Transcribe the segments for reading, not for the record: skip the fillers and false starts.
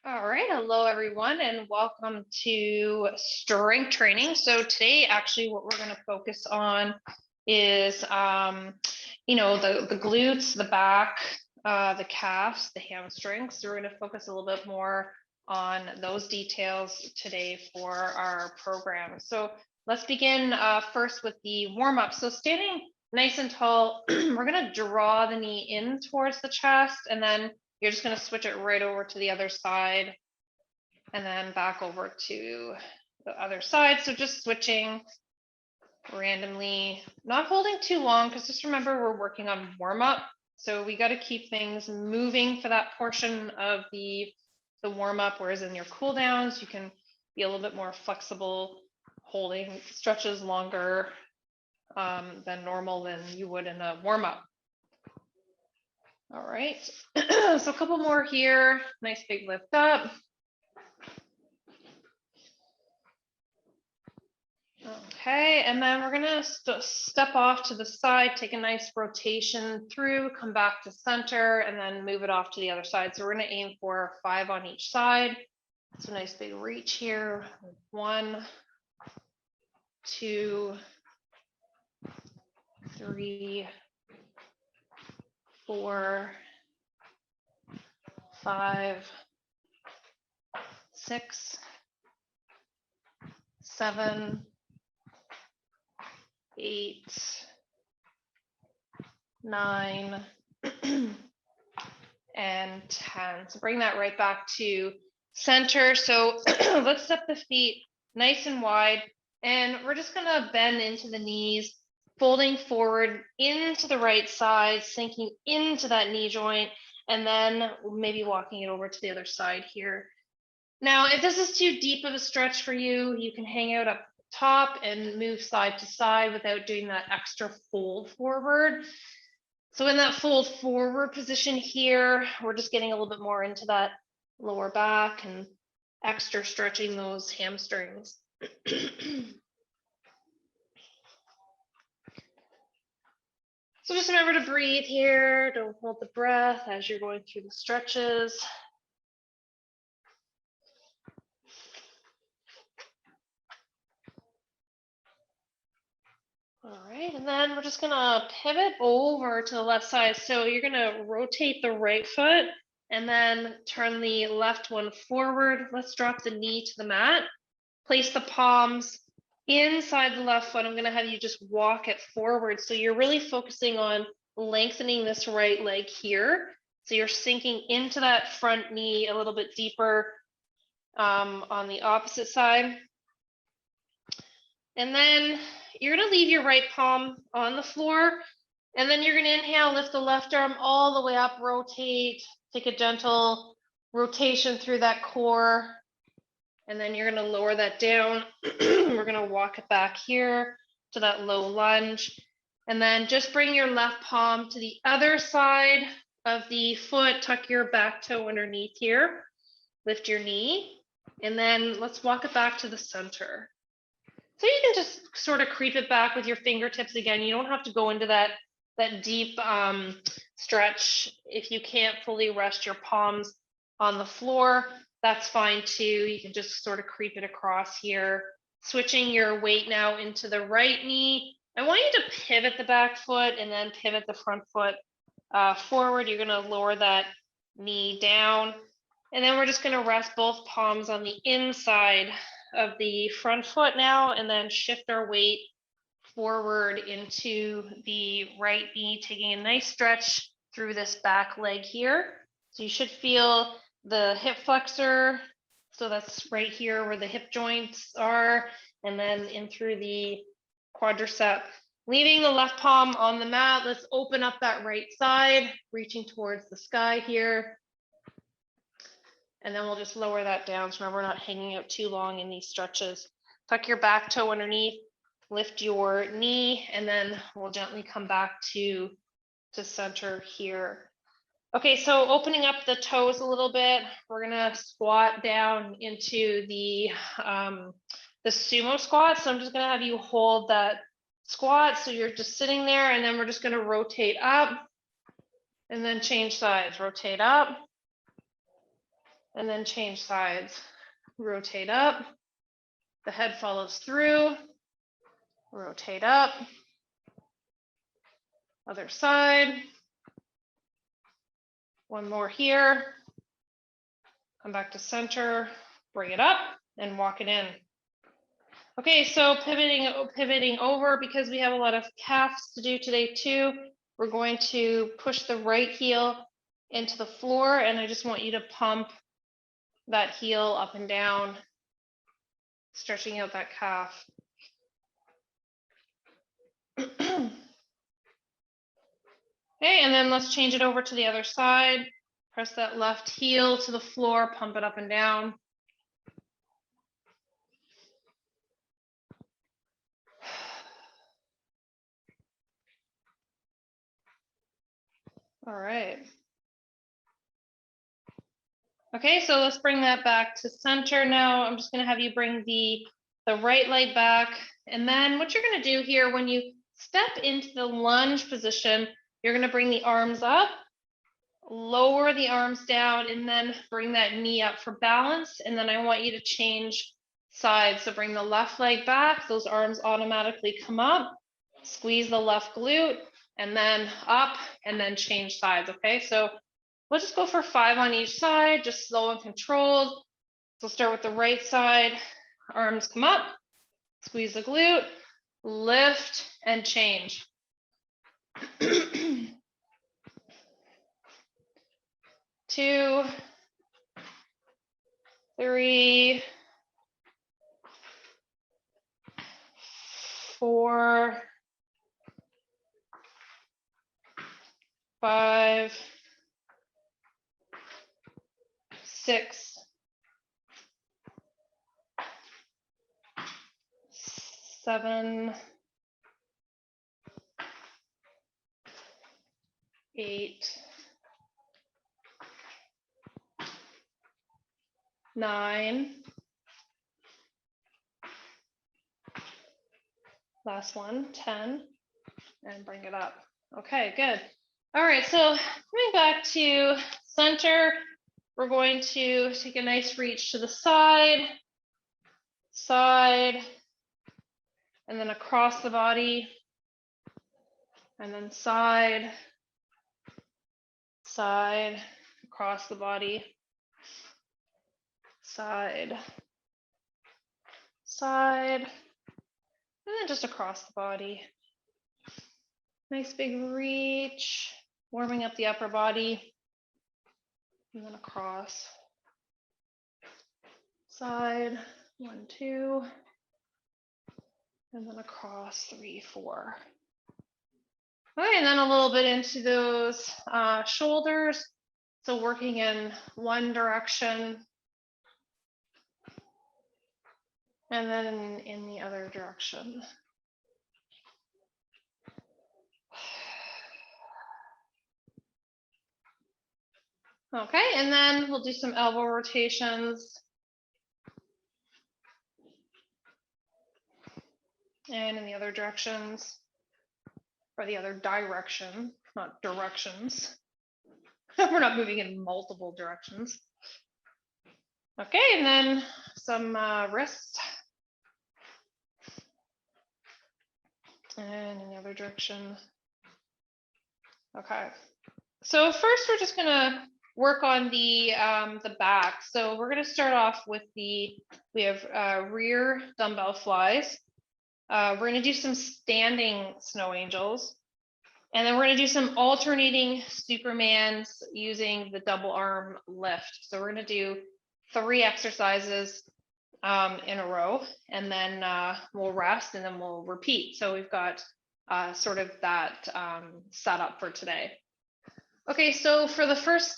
All right, hello everyone, and welcome to strength training. So today, actually, what we're going to focus on is, the glutes, the back, the calves, the hamstrings. So we're going to focus a little bit more on those details today for our program. So let's begin first with the warm up. So standing nice and tall, we're going to draw the knee in towards the chest, and then you're just going to switch it right over to the other side and then back over to the other side. So just switching randomly, not holding too long, because just remember we're working on warm up. So we got to keep things moving for that portion of the warm up, whereas in your cool downs, you can be a little bit more flexible, holding stretches longer than normal than you would in a warm up. All right, so a couple more here. Nice big lift up. Okay, and then we're gonna step off to the side, take a nice rotation through, come back to center, and then move it off to the other side. So we're gonna aim for 5 on each side. So nice big reach here. 1, 2, 3, 4, 5, 6, 7, 8, 9, and 10. So bring that right back to center. So let's step the feet nice and wide, and we're just gonna bend into the knees, folding forward into the right side, sinking into that knee joint, and then maybe walking it over to the other side here. Now, if this is too deep of a stretch for you, you can hang out up top and move side to side without doing that extra fold forward. So in that fold forward position here, we're just getting a little bit more into that lower back and extra stretching those hamstrings. So just remember to breathe here. Don't hold the breath as you're going through the stretches. All right, and then we're just gonna pivot over to the left side. So you're gonna rotate the right foot and then turn the left one forward. Let's drop the knee to the mat. Place the palms inside the left foot. I'm gonna have you just walk it forward. So you're really focusing on lengthening this right leg here. So you're sinking into that front knee a little bit deeper on the opposite side. And then you're gonna leave your right palm on the floor, and then you're gonna inhale, lift the left arm all the way up, rotate, take a gentle rotation through that core, and then you're gonna lower that down. We're gonna walk it back here to that low lunge, and then just bring your left palm to the other side of the foot, tuck your back toe underneath here, lift your knee, and then let's walk it back to the center. So you can just sort of creep it back with your fingertips again. You don't have to go into that deep stretch. If you can't fully rest your palms on the floor, that's fine too. You can just sort of creep it across here. Switching your weight now into the right knee. I want you to pivot the back foot and then pivot the front foot forward. You're gonna lower that knee down. And then we're just gonna rest both palms on the inside of the front foot now, and then shift our weight forward into the right knee, taking a nice stretch through this back leg here. So you should feel the hip flexor. So that's right here where the hip joints are, and then in through the quadricep. Leaving the left palm on the mat, let's open up that right side, reaching towards the sky here. And then we'll just lower that down. So remember, we're not hanging out too long in these stretches. Tuck your back toe underneath, lift your knee, and then we'll gently come back to center here. Okay, so opening up the toes a little bit, we're gonna squat down into the sumo squat. So I'm just gonna have you hold that squat. So you're just sitting there, and then we're just gonna rotate up and then change sides, rotate up and then change sides. Rotate up, the head follows through, rotate up, other side, one more here, come back to center, bring it up, and walk it in. Okay, so pivoting over, because we have a lot of calves to do today too, we're going to push the right heel into the floor, and I just want you to pump that heel up and down, stretching out that calf. Okay, and then let's change it over to the other side. Press that left heel to the floor, pump it up and down. All right. Okay, so let's bring that back to center now. I'm just going to have you bring the right leg back. And then what you're going to do here, when you step into the lunge position, you're going to bring the arms up, lower the arms down, and then bring that knee up for balance. And then I want you to change sides. So bring the left leg back, those arms automatically come up, squeeze the left glute, and then up, and then change sides. Okay, so we'll just go for 5 on each side, just slow and controlled. So start with the right side, arms come up, squeeze the glute, lift, and change. 2, 3, 4, 5, 6, 7, 8, 9. Last one, 10, and bring it up. Okay, good. All right, so coming back to center, we're going to take a nice reach to the side, and then across the body, and then side, across the body, side, and then just across the body. Nice big reach, warming up the upper body, and then across. Side, 1, 2, and then across, 3, 4. Okay, and then a little bit into those shoulders. So working in one direction, and then in the other direction. Okay, and then we'll do some elbow rotations. And in the other directions, or the other direction, not directions. We're not moving in multiple directions. Okay, and then some wrists. And in the other direction. Okay, so first we're just gonna work on the back. So we're gonna start off with we have rear dumbbell flies. We're gonna do some standing snow angels. And then we're gonna do some alternating Supermans using the double arm lift. So we're gonna do 3 exercises in a row, and then we'll rest, and then we'll repeat. So we've got sort of that set up for today. Okay, so for the first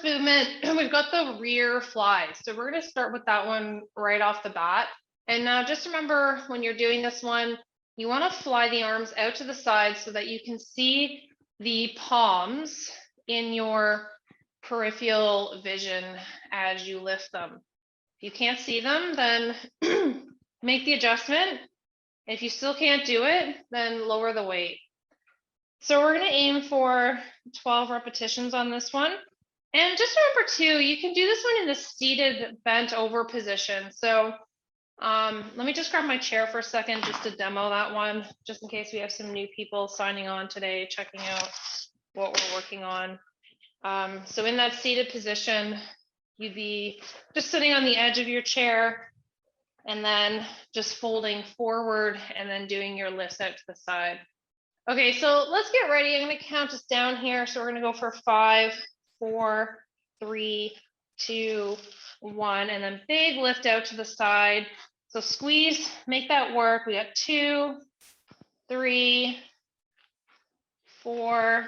movement, we've got the rear flies. So we're gonna start with that one right off the bat. And now just remember, when you're doing this one, you want to fly the arms out to the side so that you can see the palms in your peripheral vision as you lift them. If you can't see them, then make the adjustment. If you still can't do it, then lower the weight. So we're going to aim for 12 repetitions on this one. And just remember too, you can do this one in the seated bent over position. So let me just grab my chair for a second just to demo that one, just in case we have some new people signing on today, checking out what we're working on. So in that seated position, you'd be just sitting on the edge of your chair and then just folding forward and then doing your lifts out to the side. Okay, so let's get ready. I'm going to count us down here. So we're going to go for 5, 4, 3, 2, 1, and then big lift out to the side. So squeeze, make that work. We got 2, 3, 4,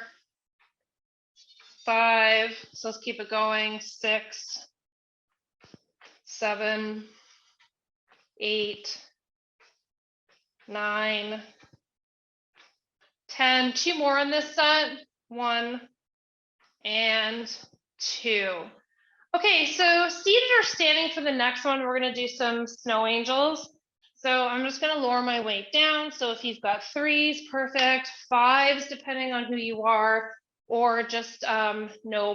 5. So let's keep it going. 6, 7, 8, 9, 10. 2 more on this set. 1 and 2. Okay, so seated or standing for the next one, we're going to do some snow angels. So I'm just going to lower my weight down. So if you've got 3s, perfect. 5s, depending on who you are, or just no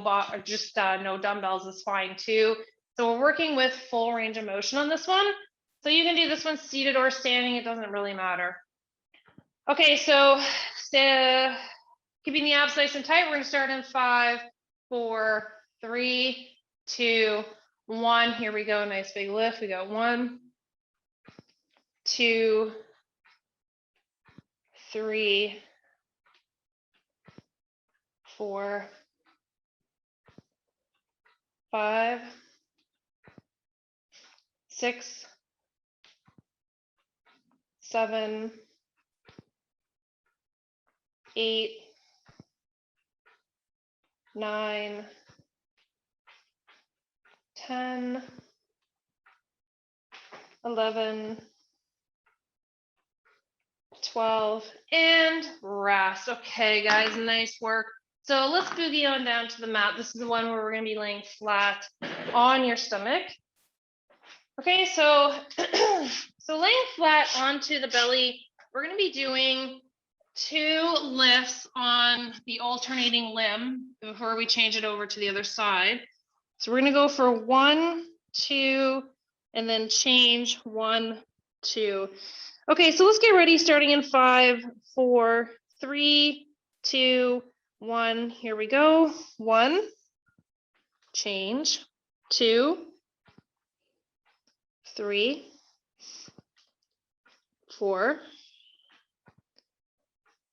dumbbells is fine too. So we're working with full range of motion on this one. So you can do this one seated or standing. It doesn't really matter. Okay, so keeping the abs nice and tight, we're going to start in 5, 4, 3, 2, 1. Here we go. Nice big lift. We got 1, 2, 3, 4, 5, 6, 7, 8, 9, 10, 11, 12, and rest. Okay, guys, nice work. So let's boogie on down to the mat. This is the one where we're going to be laying flat on your stomach. Okay, so laying flat onto the belly, we're going to be doing 2 lifts on the alternating limb before we change it over to the other side. So we're going to go for 1, 2, and then change 1, 2. Okay, so let's get ready starting in 5, 4, 3, 2, 1. Here we go. 1, change, 2, 3, 4,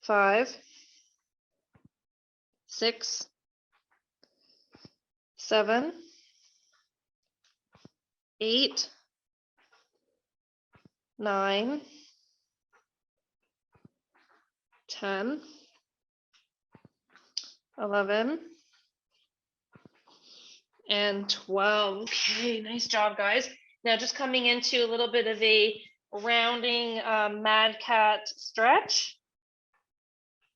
5, 6, 7, 8, 9, 10, 11, and 12. Okay, nice job, guys. Now just coming into a little bit of a rounding mad cat stretch.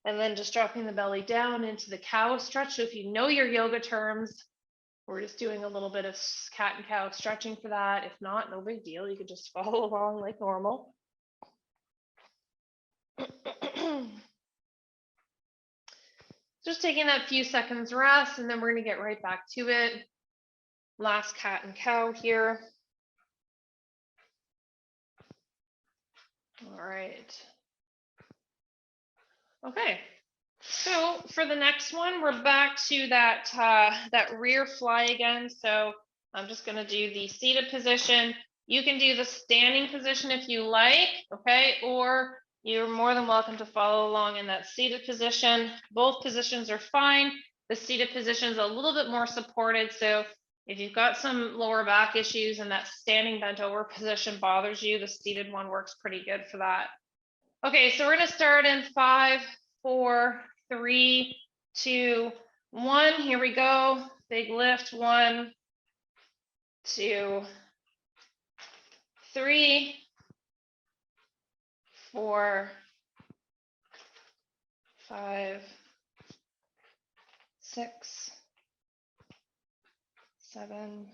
And then just dropping the belly down into the cow stretch. So if you know your yoga terms, we're just doing a little bit of cat and cow stretching for that. If not, no big deal. You could just follow along like normal. Just taking that few seconds rest, and then we're going to get right back to it. Last cat and cow here. All right. Okay. So for the next one, we're back to that rear fly again. So I'm just going to do the seated position. You can do the standing position if you like, okay? Or you're more than welcome to follow along in that seated position. Both positions are fine. The seated position is a little bit more supported. So if you've got some lower back issues and that standing bent over position bothers you, the seated one works pretty good for that. Okay, so we're going to start in 5, 4, 3, 2, 1. Here we go. Big lift. 1, 2, 3, 4, 5, 6, 7,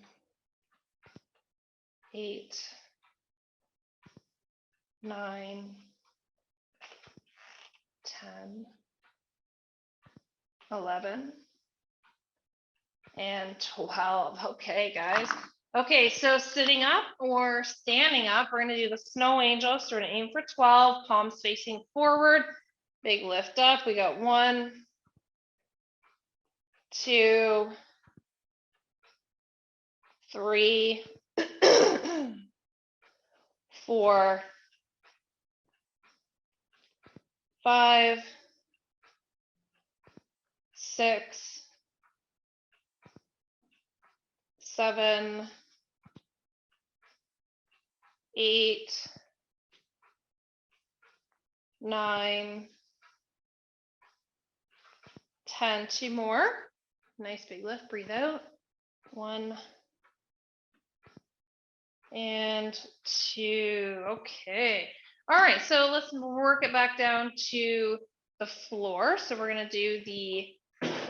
8, 9, 10, 11, and 12. Okay, guys. Okay, so sitting up or standing up, we're going to do the snow angel. So we're going to aim for 12, palms facing forward, big lift up. We got 1, 2, 3, 4, 5, 6, 7, 8, 9, 10. 2 more. Nice big lift. Breathe out. 1 and 2. Okay. All right. So let's work it back down to the floor. So we're gonna do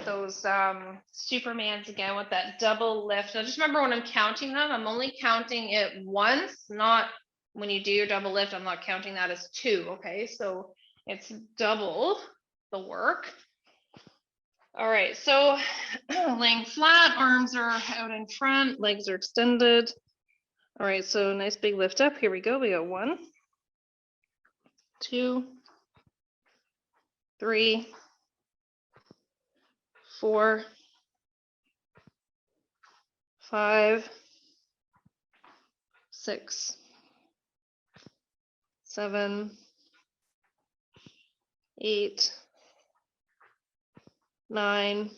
those Supermans again with that double lift. Now just remember when I'm counting them, I'm only counting it once, not when you do your double lift, I'm not counting that as 2. Okay, so it's double the work. All right, so laying flat, arms are out in front, legs are extended. All right, so nice big lift up. Here we go. We got 1, 2, 3, 4, 5, 6, 7, 8, 9,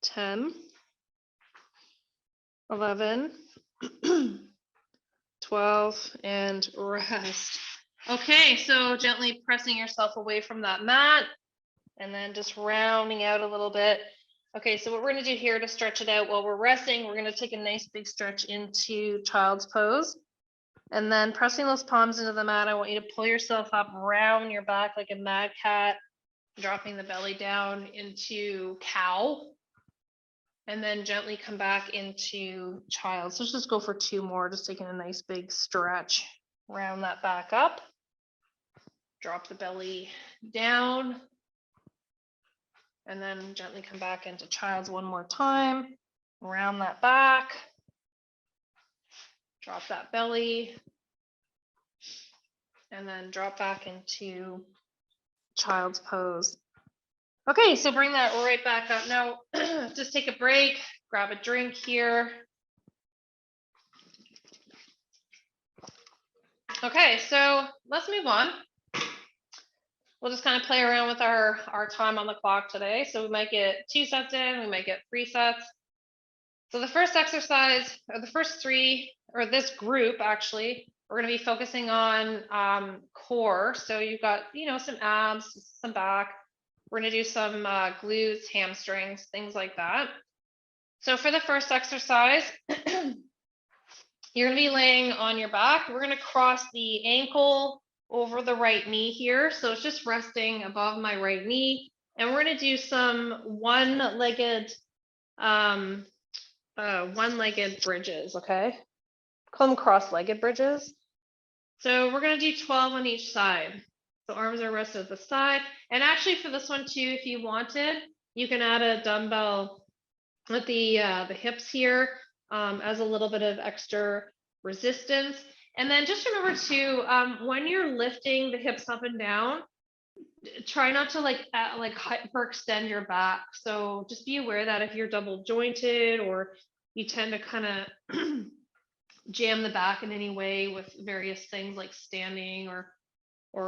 10, 11, 12, and rest. Okay, so gently pressing yourself away from that mat and then just rounding out a little bit. Okay, so what we're going to do here to stretch it out while we're resting, we're going to take a nice big stretch into child's pose. And then pressing those palms into the mat, I want you to pull yourself up, round your back like a mad cat, dropping the belly down into cow, and then gently come back into child. So let's just go for 2 more, just taking a nice big stretch. Round that back up, drop the belly down, and then gently come back into child's 1 more time. Round that back, drop that belly, and then drop back into child's pose. Okay, so bring that right back up. Now, just take a break, grab a drink here. Okay, so let's move on. We'll just kind of play around with our time on the clock today. So we might get 2 sets in, we might get 3 sets. So the first exercise, or the first 3, or this group actually, we're going to be focusing on core. So you've got, some abs, some back. We're going to do some glutes, hamstrings, things like that. So for the first exercise, you're going to be laying on your back. We're going to cross the ankle over the right knee here. So it's just resting above my right knee. And we're going to do some one-legged bridges, okay? Call them cross-legged bridges. So we're going to do 12 on each side. So arms are rested at the side. And actually for this one too, if you wanted, you can add a dumbbell with the hips here as a little bit of extra resistance. And then just remember too, when you're lifting the hips up and down, try not to like hyperextend your back. So just be aware that if you're double jointed or you tend to kind of jam the back in any way with various things like standing or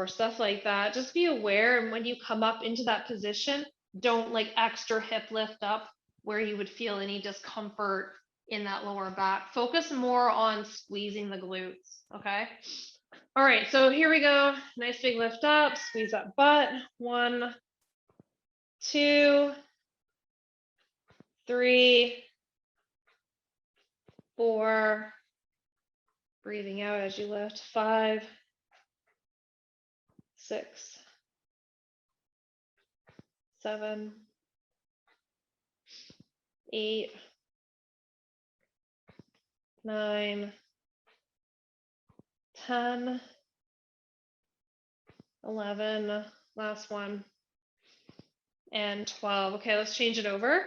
stuff like that, just be aware. And when you come up into that position, don't like extra hip lift up where you would feel any discomfort in that lower back. Focus more on squeezing the glutes, okay? All right, so here we go. Nice big lift up, squeeze that butt. 1, 2, 3, 4. Breathing out as you lift. 5, 6, 7, 8, 9, 10, 11, last one, and 12. Okay, let's change it over.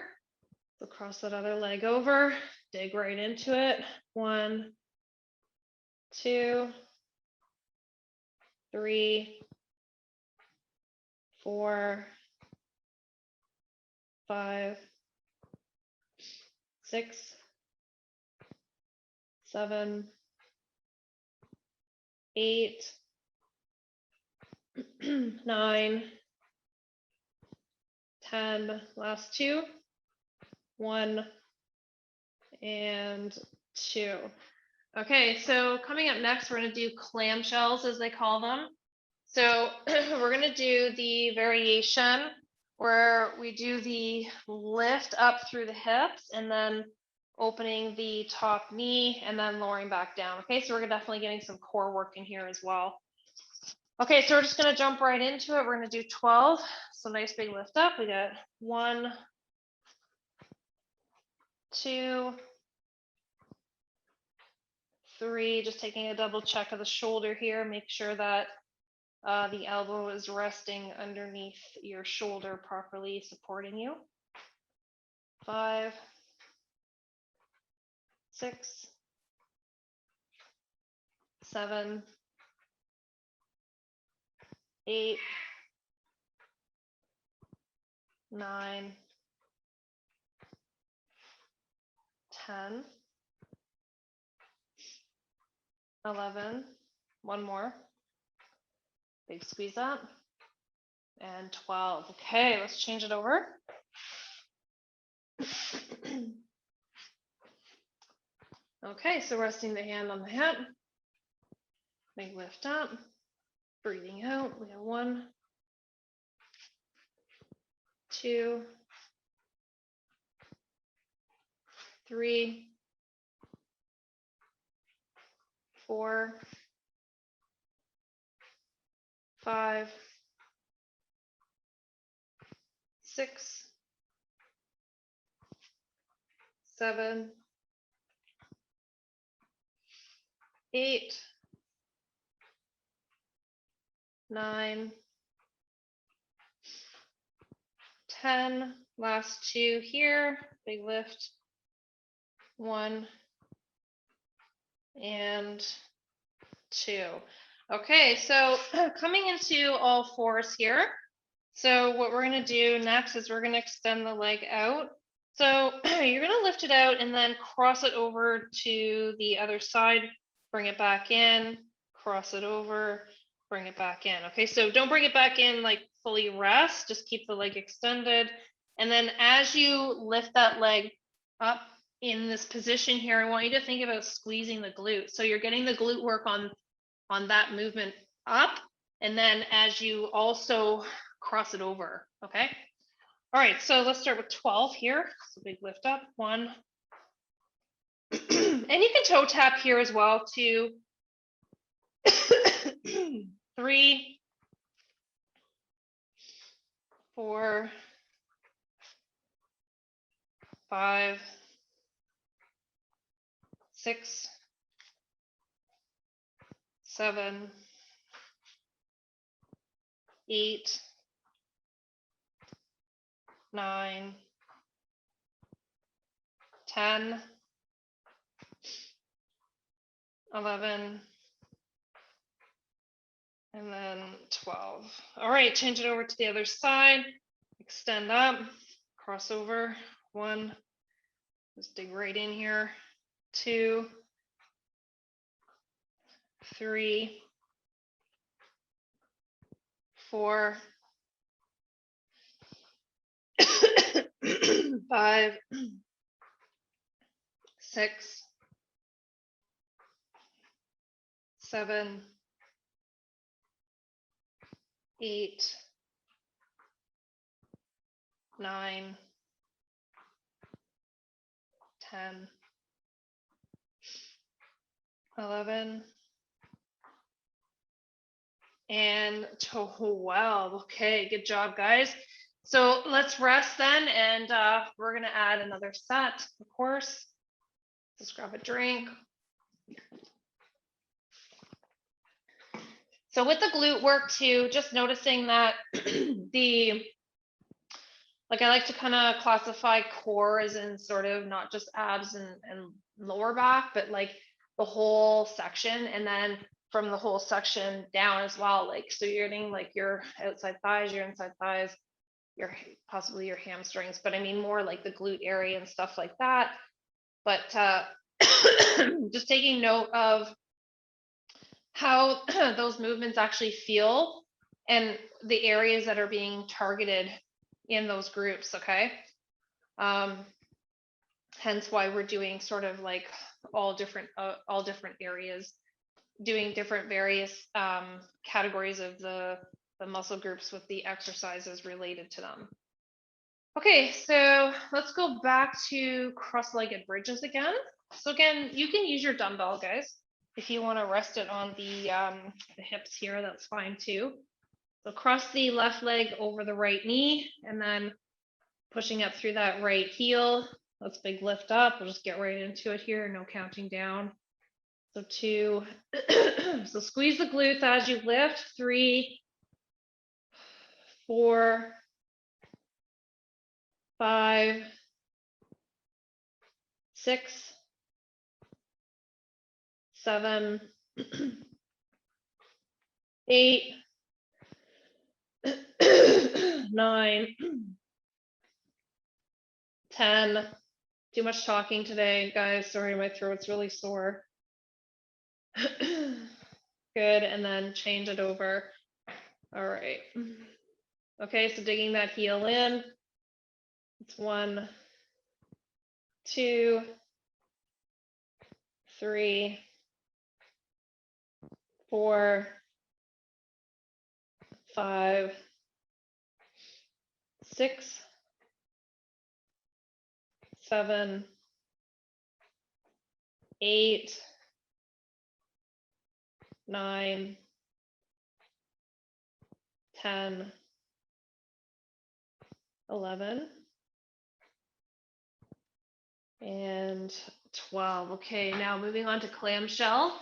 So cross that other leg over, dig right into it. 1, 2, 3, 4, 5, 6, 7, 8, 9, 10, last 2, 1, and 2. Okay, so coming up next, we're going to do clamshells, as they call them. So we're going to do the variation where we do the lift up through the hips and then opening the top knee and then lowering back down. Okay, so we're definitely getting some core work in here as well. Okay, so we're just going to jump right into it. We're going to do 12. So nice big lift up. We got 1, 2, 3, just taking a double check of the shoulder here. Make sure that the elbow is resting underneath your shoulder properly, supporting you. 5, 6, 7, 8, 9, 10, 11, one more. Big squeeze up. And 12. Okay, let's change it over. Okay, so resting the hand on the hip. Big lift up. Breathing out. We have 1, 2, 3, 4, 5, 6, 7, 8, 9, 10. Last 2 here. Big lift. 1 and 2. Okay, so coming into all fours here. So what we're going to do next is we're going to extend the leg out. So you're going to lift it out and then cross it over to the other side, bring it back in, cross it over, bring it back in. Okay, so don't bring it back in like fully rest, just keep the leg extended. And then as you lift that leg up in this position here, I want you to think about squeezing the glute. So you're getting the glute work on that movement up. And then as you also cross it over, okay? All right, so let's start with 12 here. So big lift up, 1. And you can toe tap here as well, 2, 3, 4, 5, 6, 7, 8, 9, 10, 11, and then 12. All right, change it over to the other side. Extend up, cross over. 1, just dig right in here. 2, 3, 4, 5, 6, 7, 8, 9, 10, 11, and 12. Okay, good job, guys. So let's rest then, and we're gonna add another set, of course. Just grab a drink. So with the glute work too, just noticing that the like I like to kind of classify core as in sort of not just abs and lower back, but like the whole section, and then from the whole section down as well. Like, so you're getting like your outside thighs, your inside thighs, your possibly your hamstrings, but I mean more like the glute area and stuff like that. But just taking note of how those movements actually feel and the areas that are being targeted in those groups, okay? Hence why we're doing sort of like all different areas, doing different various categories of the muscle groups with the exercises related to them. Okay, so let's go back to cross-legged bridges again. So again, you can use your dumbbell, guys. If you want to rest it on the hips here, that's fine too. So cross the left leg over the right knee, and then pushing up through that right heel. Let's big lift up. We'll just get right into it here, no counting down. So 2, so squeeze the glutes as you lift. 3, 4, 5, 6, 7, 8, 9, 10. Too much talking today, guys. Sorry, my throat's really sore. Good, and then change it over. All right. Okay, so digging that heel in. It's 1, 2, 3, 4, 5, 6, 7, 8, 9, 10, 11, and 12. Okay, now moving on to clamshell.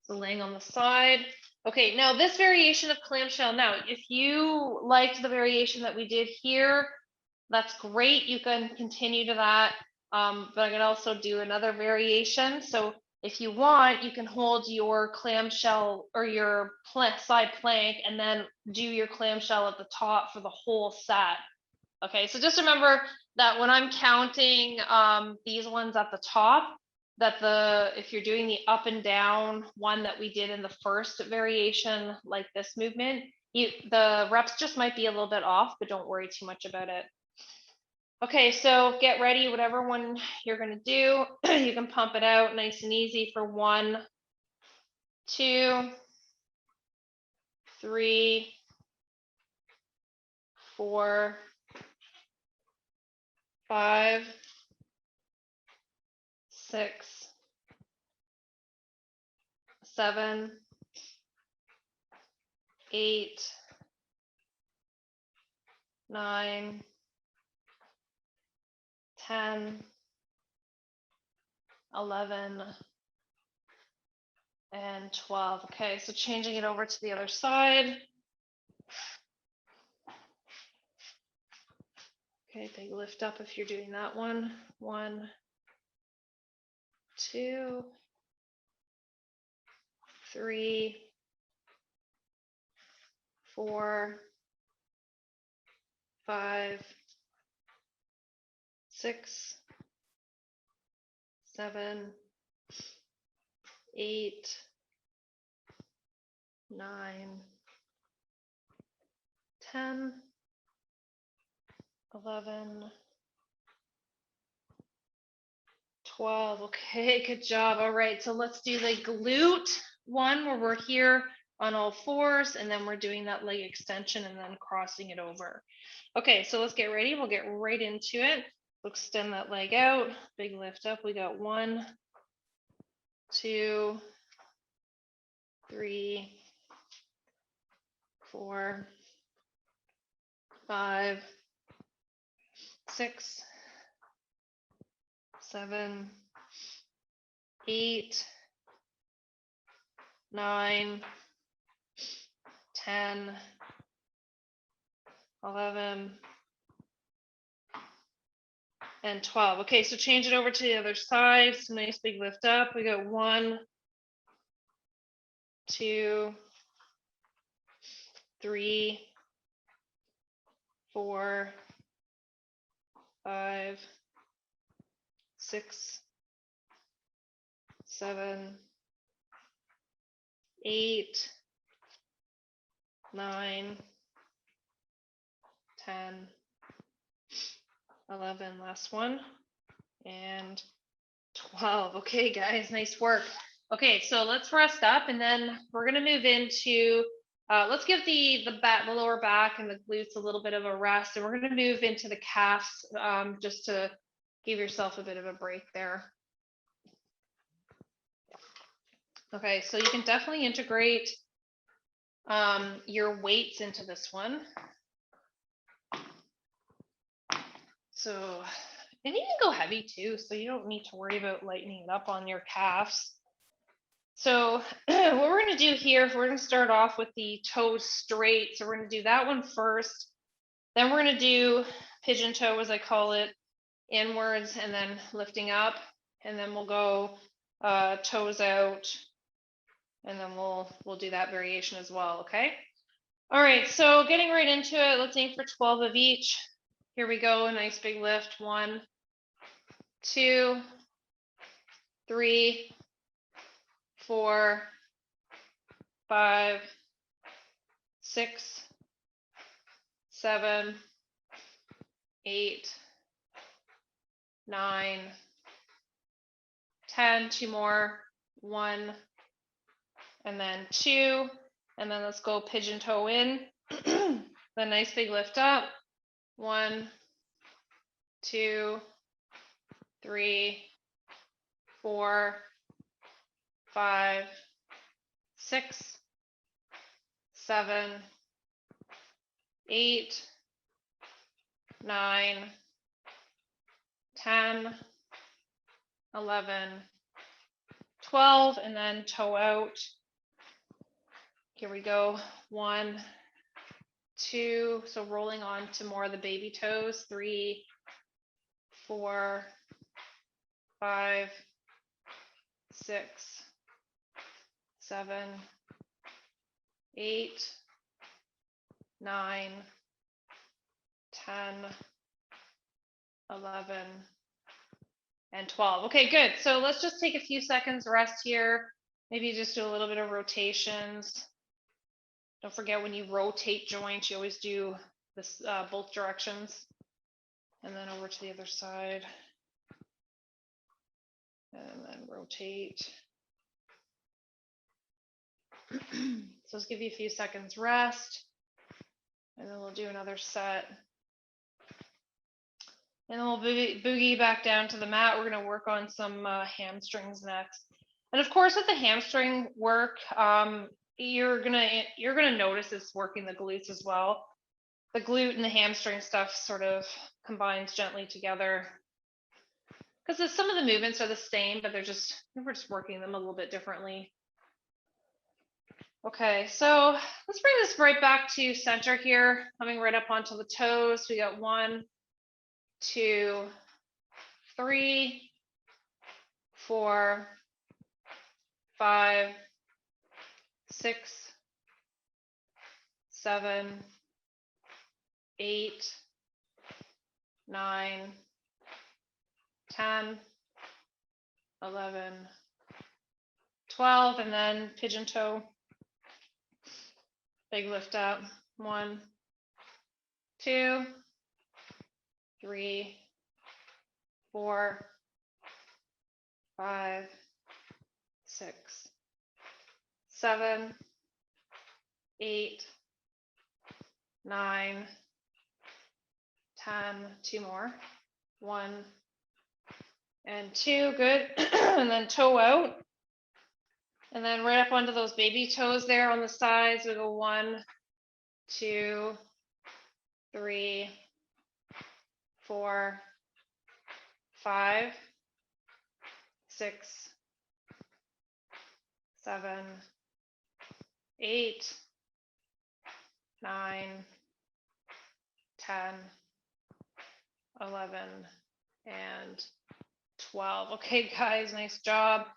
So laying on the side. Okay, now this variation of clamshell. Now, if you liked the variation that we did here, that's great. You can continue to that. But I can also do another variation. So if you want, you can hold your clamshell or your side plank and then do your clamshell at the top for the whole set. Okay, so just remember that when I'm counting these ones at the top, that if you're doing the up and down one that we did in the first variation, like this movement, the reps just might be a little bit off, but don't worry too much about it. Okay, so get ready, whatever one you're gonna do, you can pump it out nice and easy for 1, 2, 3, 4, 5, 6, 7, 8, 9, 10, 11, and 12. Okay, so changing it over to the other side. Okay, big lift up if you're doing that one. 1, 2, 3, 4, 5, 6, 7, 8, 9, 10, 11, 12. Okay, good job. All right, so let's do the glute one where we're here on all fours, and then we're doing that leg extension and then crossing it over. Okay, so let's get ready. We'll get right into it. We'll extend that leg out, big lift up. We got 1, 2, 3, 4, 5, 6, 7, 8, 9, 10, 11, and 12. Okay, so change it over to the other side. So nice big lift up. We got 1, 2, 3, 4, 5, 6, 7, 8, 9, 10, 11, last one, and 12. Okay, guys, nice work. Okay, so let's rest up, and then we're gonna move into, let's give the lower back and the glutes a little bit of a rest, and we're gonna move into the calves, just to give yourself a bit of a break there. Okay, so you can definitely integrate your weights into this one. So, and you can go heavy too, so you don't need to worry about lightening it up on your calves. So what we're going to do here, we're going to start off with the toes straight. So we're going to do that one first. Then we're going to do pigeon toe, as I call it, inwards and then lifting up. And then we'll go toes out. And then we'll do that variation as well, okay? All right, so getting right into it, let's aim for 12 of each. Here we go, a nice big lift. 1, 2, 3, 4, 5, 6, 7, 8, 9, 10, 2 more, 1, and then 2, and then let's go pigeon toe in. Then nice big lift up. 1, 2, 3, 4, 5, 6, 7, 8, 9, 10, 11, 12, and then toe out. Here we go. 1, 2, so rolling on to more of the baby toes. 3, 4, 5, 6, 7, 8, 9, 10, 11, and 12. Okay, good. So let's just take a few seconds rest here. Maybe just do a little bit of rotations. Don't forget, when you rotate joints, you always do this both directions. And then over to the other side. And then rotate. So let's give you a few seconds rest. And then we'll do another set. And then we'll boogie back down to the mat. We're going to work on some hamstrings next. And of course, with the hamstring work, you're gonna notice it's working the glutes as well. The glute and the hamstring stuff sort of combines gently together, because some of the movements are the same, but we're just working them a little bit differently. Okay, so let's bring this right back to center here, coming right up onto the toes. We got 1, 2, 3, 4, 5, 6, 7, 8, 9, 10, 11, 12, and then pigeon toe. Big lift up. 1, 2, 3, 4, 5, 6, 7, 8, 9, 10, 2 more. 1 and 2, good. And then toe out. And then right up onto those baby toes there on the sides, we go 1, 2, 3, 4, 5, 6, 7, 8, 9, 10, 11, and 12. Okay, guys, nice job.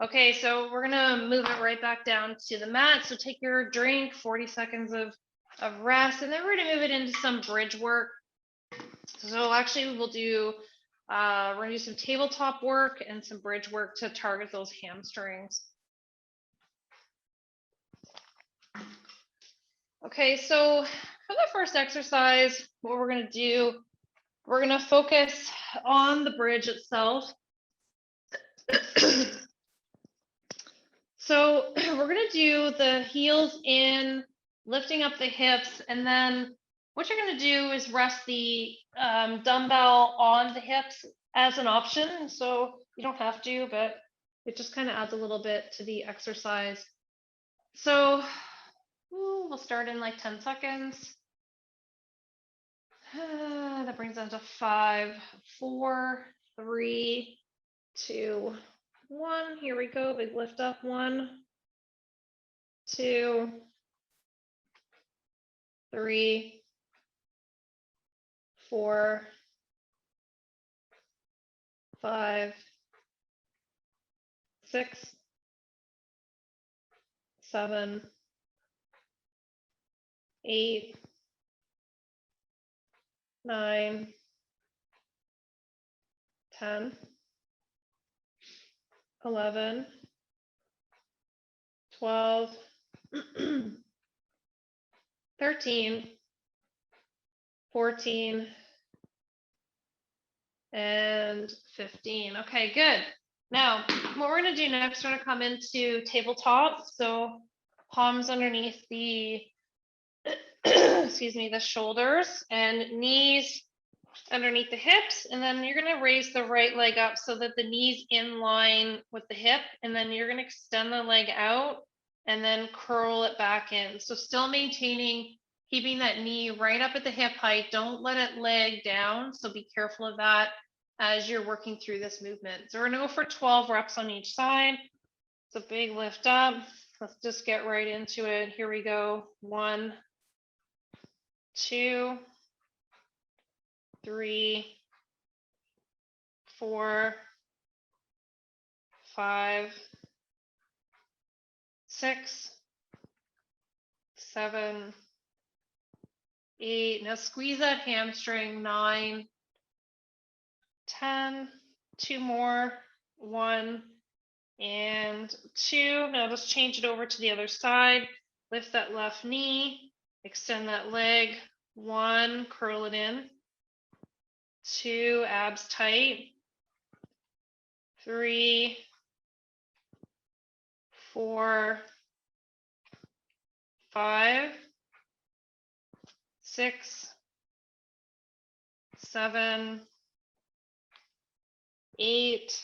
Okay, so we're gonna move it right back down to the mat. So take your drink, 40 seconds of rest, and then we're gonna move it into some bridge work. So actually we'll do, we're gonna do some tabletop work and some bridge work to target those hamstrings. Okay, so for the first exercise, what we're gonna do, we're gonna focus on the bridge itself. So we're gonna do the heels in, lifting up the hips, and then what you're gonna do is rest the dumbbell on the hips as an option. So you don't have to, but it just kind of adds a little bit to the exercise. So we'll start in like 10 seconds. That brings us to 5, 4, 3, 2, 1. Here we go. Big lift up. 1, 2, 3, 4, 5, 6, 7, 8, 9, 10, 11, 12, 13, 14, and 15. Okay, good. Now, what we're going to do next, we're going to come into tabletop. So palms underneath the, excuse me, the shoulders, and knees underneath the hips. And then you're going to raise the right leg up so that the knee's in line with the hip. And then you're going to extend the leg out and then curl it back in. So still maintaining, keeping that knee right up at the hip height. Don't let it leg down. So be careful of that as you're working through this movement. So we're going to go for 12 reps on each side. So big lift up. Let's just get right into it. Here we go. 1, 2, 3, 4, 5, 6, 7, 8. Now squeeze that hamstring. 9, 10. 2 more. 1 and 2. Now just change it over to the other side. Lift that left knee. Extend that leg. 1, curl it in. 2, abs tight. 3, 4, 5, 6, 7, 8,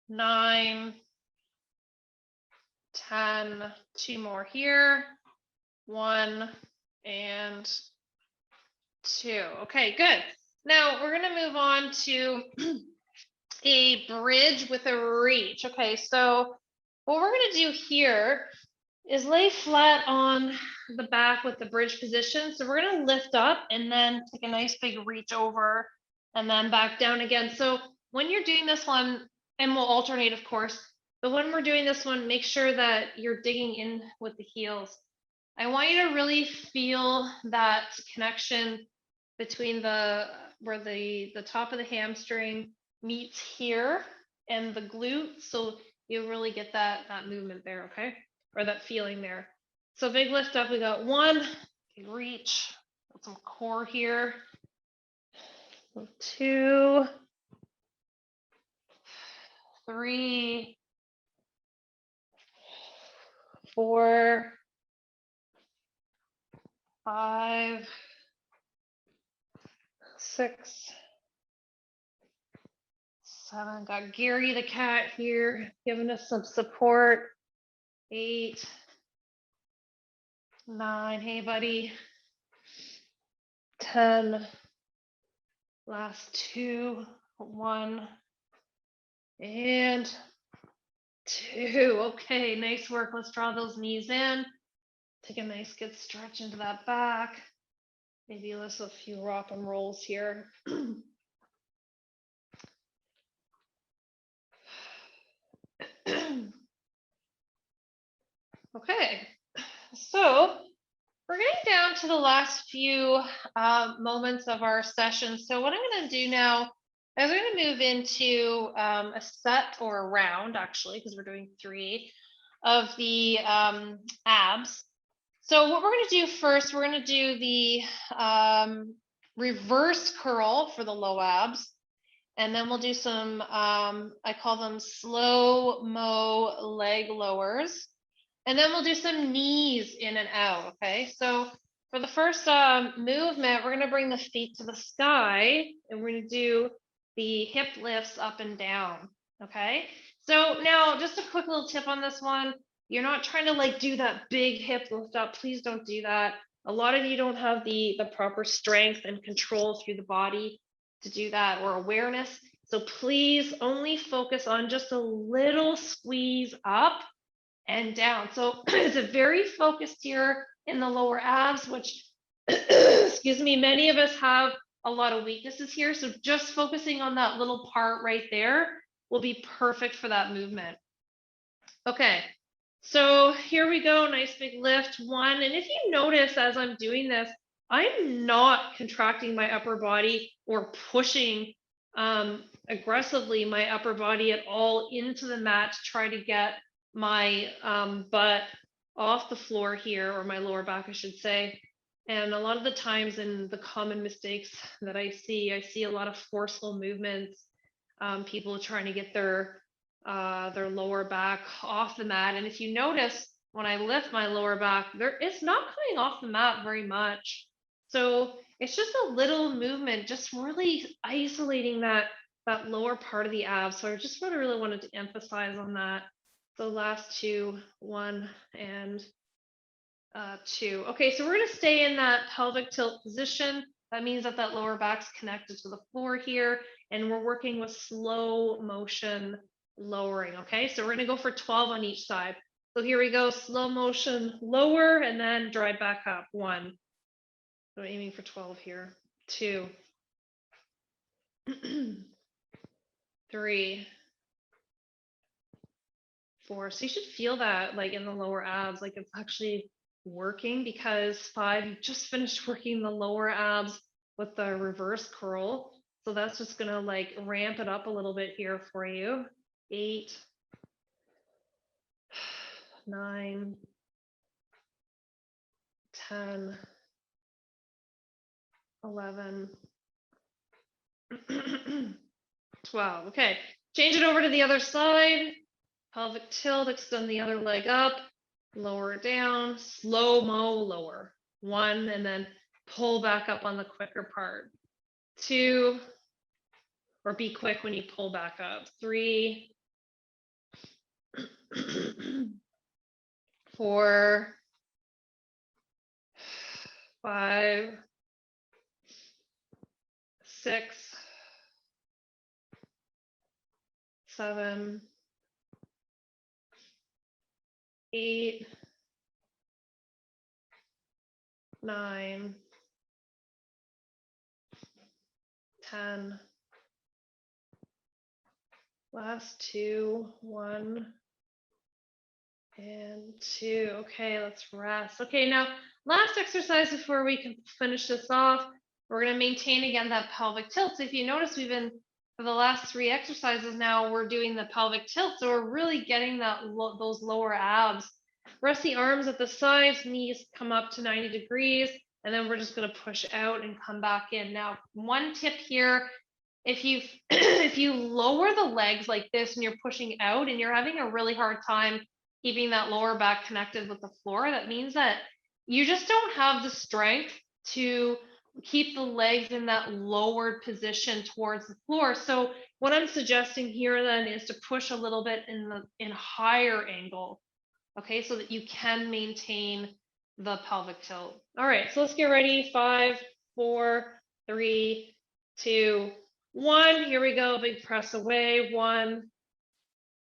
9, 10. 2 more here. 1 and 2. Okay, good. Now we're going to move on to a bridge with a reach. Okay, so what we're going to do here is lay flat on the back with the bridge position. So we're going to lift up and then take a nice big reach over and then back down again. So when you're doing this one, and we'll alternate, of course, but when we're doing this one, make sure that you're digging in with the heels. I want you to really feel that connection between where the top of the hamstring meets here and the glute. So you really get that movement there, okay? Or that feeling there. So big lift up, we got 1, big reach, got some core here. 2, 3, 4, 5, 6, 7. Got Gary the cat here giving us some support. 8, 9. Hey, buddy. 10. Last 2. 1 and 2. Okay, nice work. Let's draw those knees in. Take a nice good stretch into that back. Maybe let's a few rock and rolls here. Okay, so we're getting down to the last few moments of our session. So what I'm going to do now is we're going to move into a set or a round, actually, because we're doing 3 of the abs. So what we're going to do first, we're going to do the reverse curl for the low abs. And then we'll do some, I call them slow-mo leg lowers. And then we'll do some knees in and out, okay? So for the first movement, we're gonna bring the feet to the sky and we're gonna do the hip lifts up and down, okay? So now just a quick little tip on this one. You're not trying to like do that big hip lift up. Please don't do that. A lot of you don't have the proper strength and control through the body to do that or awareness. So please only focus on just a little squeeze up and down. So it's a very focused here in the lower abs, which, excuse me, many of us have a lot of weaknesses here. So just focusing on that little part right there will be perfect for that movement. Okay, so here we go, nice big lift, 1. And if you notice as I'm doing this, I'm not contracting my upper body or pushing aggressively my upper body at all into the mat to try to get my butt off the floor here, or my lower back, I should say. And a lot of the times in the common mistakes that I see a lot of forceful movements, people trying to get their lower back off the mat. And if you notice, when I lift my lower back, it's not coming off the mat very much. So it's just a little movement, just really isolating that lower part of the abs. So I just really wanted to emphasize on that. The last 2, 1 and 2. Okay, so we're going to stay in that pelvic tilt position. That means that lower back's connected to the floor here, and we're working with slow motion lowering. Okay, so we're going to go for 12 on each side. So here we go, slow motion lower, and then drive back up. 1. So I'm aiming for 12 here. 2. 3. 4. So you should feel that like in the lower abs, like it's actually working, because 5, you just finished working the lower abs with the reverse curl. So that's just gonna like ramp it up a little bit here for you. 8, 9, 10, 11, 12. Okay, change it over to the other side. Pelvic tilt, extend the other leg up, lower down, slow-mo lower. 1, and then pull back up on the quicker part. 2, or be quick when you pull back up. 3, 4, 5, 6, 7, 8, 9, 10. Last 2, 1 and 2. Okay, let's rest. Okay, now last exercise before we can finish this off, we're going to maintain again that pelvic tilt. So if you notice, we've been, for the last 3 exercises now, we're doing the pelvic tilt. So we're really getting that those lower abs. Rest the arms at the sides, knees come up to 90 degrees, and then we're just going to push out and come back in. Now, one tip here, if you if you lower the legs like this and you're pushing out and you're having a really hard time keeping that lower back connected with the floor, that means that you just don't have the strength to keep the legs in that lowered position towards the floor. So what I'm suggesting here then is to push a little bit in higher angle, okay, so that you can maintain the pelvic tilt. All right, so let's get ready. 5, 4, 3, 2, 1. Here we go. Big press away. 1,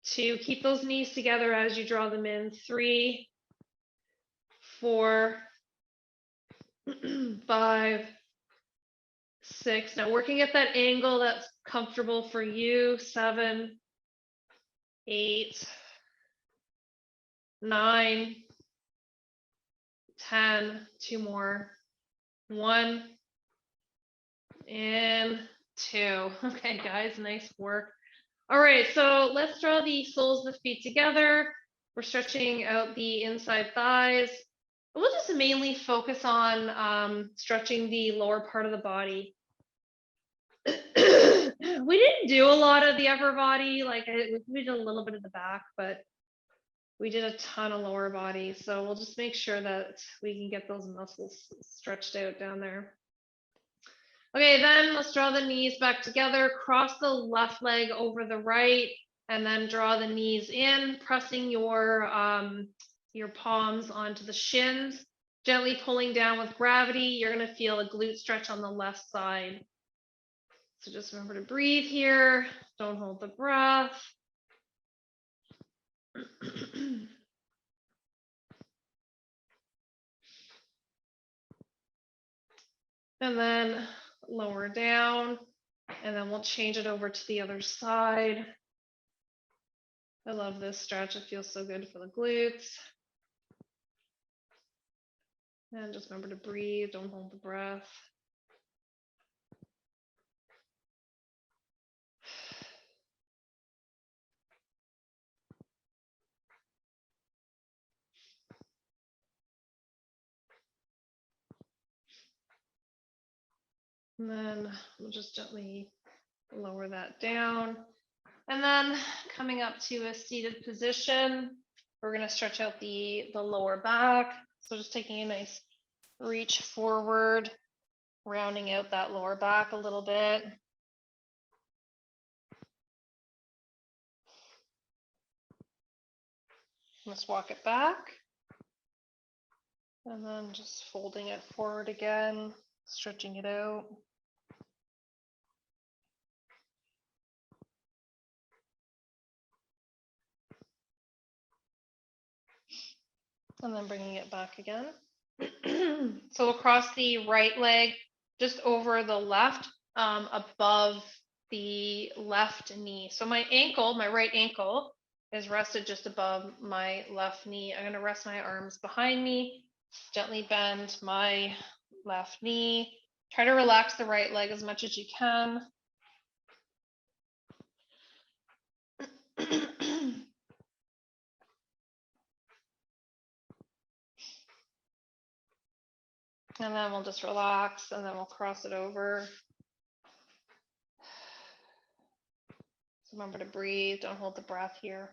2. Keep those knees together as you draw them in. 3, 4, 5, 6. Now working at that angle that's comfortable for you. 7, 8, 9, 10, 2 more, 1 and 2. Okay, guys, nice work. All right, so let's draw the soles of the feet together. We're stretching out the inside thighs. We'll just mainly focus on stretching the lower part of the body. We didn't do a lot of the upper body, like we did a little bit of the back, but we did a ton of lower body. So we'll just make sure that we can get those muscles stretched out down there. Okay, then let's draw the knees back together, cross the left leg over the right, and then draw the knees in, pressing your palms onto the shins, gently pulling down with gravity. You're gonna feel a glute stretch on the left side. So just remember to breathe here. Don't hold the breath. And then lower down, and then we'll change it over to the other side. I love this stretch. It feels so good for the glutes. And just remember to breathe. Don't hold the breath. And then we'll just gently lower that down. And then coming up to a seated position, we're going to stretch out the lower back. So just taking a nice reach forward, rounding out that lower back a little bit. Let's walk it back. And then just folding it forward again, stretching it out. And then bringing it back again. So we'll cross the right leg just over the left, above the left knee. So my ankle, my right ankle, is rested just above my left knee. I'm going to rest my arms behind me, gently bend my left knee. Try to relax the right leg as much as you can. And then we'll just relax, and then we'll cross it over. So remember to breathe, don't hold the breath here.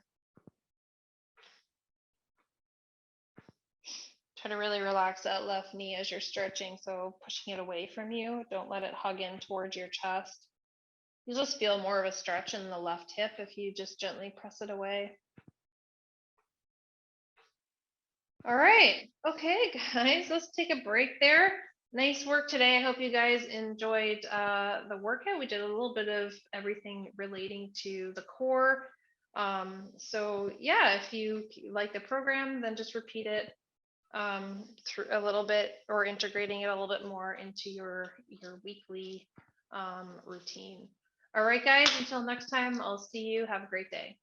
Try to really relax that left knee as you're stretching, so pushing it away from you. Don't let it hug in towards your chest. You'll just feel more of a stretch in the left hip if you just gently press it away. All right, okay, guys, let's take a break there. Nice work today. I hope you guys enjoyed the workout. We did a little bit of everything relating to the core. So yeah, if you like the program, then just repeat it through a little bit, or integrating it a little bit more into your weekly routine. All right, guys, until next time, I'll see you. Have a great day.